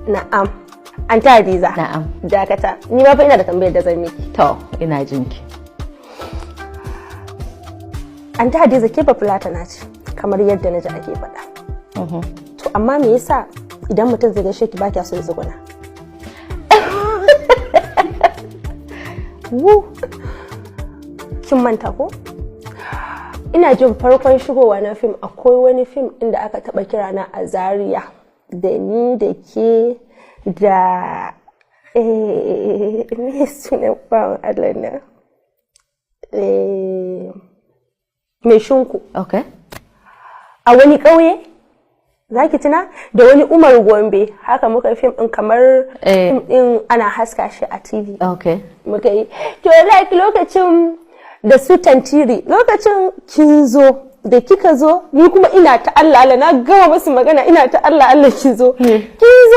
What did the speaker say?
Na'am. Anta Hadiza. Na'am. Dakata. Ni ma fa ina da tambayar da zan miki. To, ina jinki. Anta Hadiza ke ba fulatana ce kamar yadda naji ake faɗa. To amma me yasa idan mutum zai gaishe ki ba kya so ya tsuguna? Kin manta ko? Ina jin farkon shigowa na fim akwai wani fim inda aka taba kira na a Zaria da ni da ke da me sunan bawan Allah na mai shinku. Okay. A wani ƙauye zaki tuna da wani Umar Gombe haka muka fim din kamar fim din ana haska shi a TV. Okay. Muka yi to like lokacin da su tantiri lokacin kin zo da kika zo ni kuma ina ta Allah Allah na gama musu magana ina ta Allah Allah kin zo